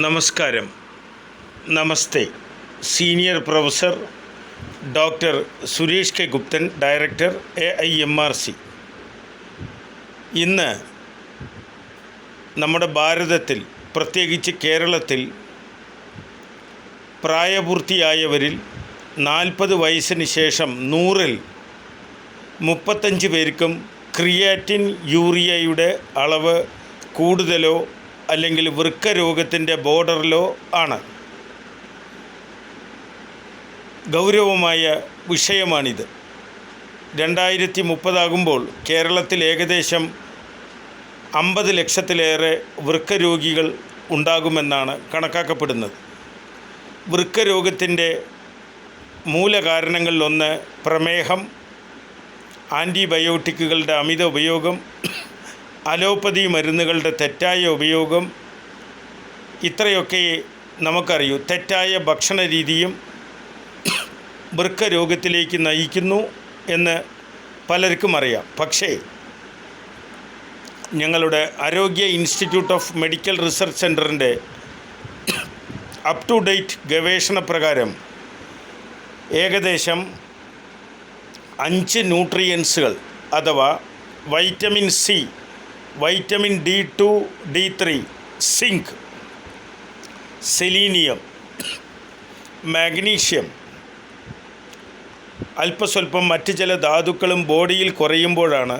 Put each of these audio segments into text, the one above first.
നമസ്കാരം. നമസ്തേ. Senior professor doctor Suresh K Gupthan, director AIMRC. ഇന്ന് നമ്മുടെ ഭാരതത്തിൽ, പ്രത്യേകിച്ച് കേരളത്തിൽ, പ്രായപൂർത്തിയായവരിൽ 40 വയസ്സിന് ശേഷം 100-ൽ 35 പേർക്കും ക്രിയാറ്റിൻ യൂറിയയുടെ അളവ് കൂടുതലോ അല്ലെങ്കിൽ വൃക്ക രോഗത്തിൻ്റെ ബോർഡറിലോ ആണ്. ഗൗരവമായ വിഷയമാണിത്. 2030 ആകുമ്പോൾ കേരളത്തിൽ ഏകദേശം 50 ലക്ഷത്തിലേറെ വൃക്ക രോഗികൾ ഉണ്ടാകുമെന്നാണ് കണക്കാക്കപ്പെടുന്നത്. വൃക്ക രോഗത്തിൻ്റെ മൂലകാരണങ്ങളിലൊന്ന് പ്രമേഹം, ആൻറ്റിബയോട്ടിക്കുകളുടെ അമിത ഉപയോഗം, അലോപ്പതി മരുന്നുകളുടെ തെറ്റായ ഉപയോഗം, ഇത്രയൊക്കെ നമുക്കറിയൂ. തെറ്റായ ഭക്ഷണ രീതിയും വൃക്ക രോഗത്തിലേക്ക് നയിക്കുന്നു എന്ന് പലർക്കും അറിയാം. പക്ഷേ ഞങ്ങളുടെ ആരോഗ്യ ഇൻസ്റ്റിറ്റ്യൂട്ട് ഓഫ് മെഡിക്കൽ റിസർച്ച് സെൻറ്ററിൻ്റെ അപ് ടു ഡേറ്റ് ഗവേഷണ പ്രകാരം ഏകദേശം 5 ന്യൂട്രിയൻസുകൾ അഥവാ vitamin C, vitamin D2, D3, zinc, selenium, magnesium, അല്പസ്വല്പം മറ്റ് ചില ധാതുക്കളും ബോഡിയിൽ കുറയുമ്പോഴാണ്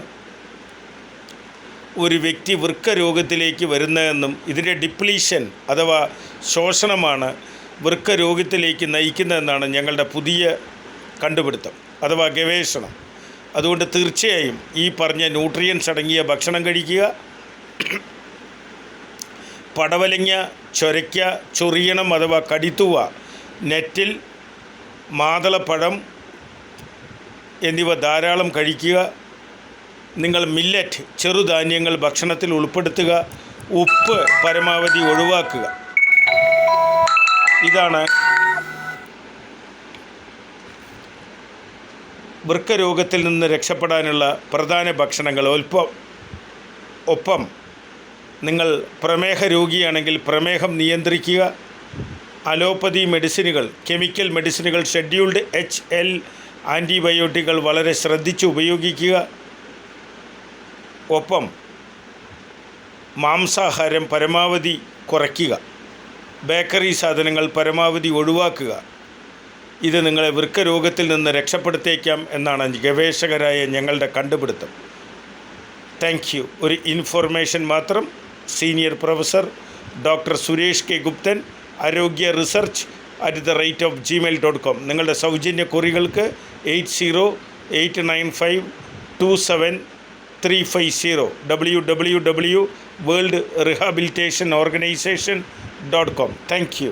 ഒരു വ്യക്തി വൃക്ക രോഗത്തിലേക്ക് വരുന്നതെന്നും ഇതിൻ്റെ ഡിപ്ലീഷൻ അഥവാ ശോഷണമാണ് വൃക്ക രോഗത്തിലേക്ക് നയിക്കുന്നതെന്നാണ് ഞങ്ങളുടെ പുതിയ കണ്ടുപിടുത്തം അഥവാ ഗവേഷണം. അതുകൊണ്ട് തീർച്ചയായും ഈ പറഞ്ഞ ന്യൂട്രിയൻസ് അടങ്ങിയ ഭക്ഷണം കഴിക്കുക. പടവലങ്ങ, ചൊരയ്ക്ക, ചൊറിയണം അഥവാ കടിത്തുവ, നെറ്റിൽ, മാതളപ്പഴം എന്നിവ ധാരാളം കഴിക്കുക. നിങ്ങൾ മില്ലറ്റ്, ചെറുധാന്യങ്ങൾ ഭക്ഷണത്തിൽ ഉൾപ്പെടുത്തുക. ഉപ്പ് പരമാവധി ഒഴിവാക്കുക. ഇതാണ് വൃക്ക രോഗത്തിൽ നിന്ന് രക്ഷപ്പെടാനുള്ള പ്രധാന ഭക്ഷണങ്ങൾ. ഒപ്പം നിങ്ങൾ പ്രമേഹ രോഗിയാണെങ്കിൽ പ്രമേഹം നിയന്ത്രിക്കുക. അലോപ്പതി മെഡിസിനുകൾ, കെമിക്കൽ മെഡിസിനുകൾ, ഷെഡ്യൂൾഡ് HL ആൻറ്റിബയോട്ടിക്കുകൾ വളരെ ശ്രദ്ധിച്ച് ഉപയോഗിക്കുക. ഒപ്പം മാംസാഹാരം പരമാവധി കുറയ്ക്കുക. ബേക്കറി സാധനങ്ങൾ പരമാവധി ഒഴിവാക്കുക. ഇത് നിങ്ങളെ വൃക്ക രോഗത്തിൽ നിന്ന് രക്ഷപ്പെടുത്തേക്കാം എന്നാണ് ഗവേഷകരായ ഞങ്ങളുടെ കണ്ടുപിടുത്തം. Thank you. ഒരു ഇൻഫോർമേഷൻ മാത്രം. Senior professor doctor Suresh K Guptan, ആരോഗ്യ റിസർച്ച് @gmail.com. നിങ്ങളുടെ സൗജന്യ കുറികൾക്ക് 8089527350 www.worldrehabilitationorganization.com. Thank you.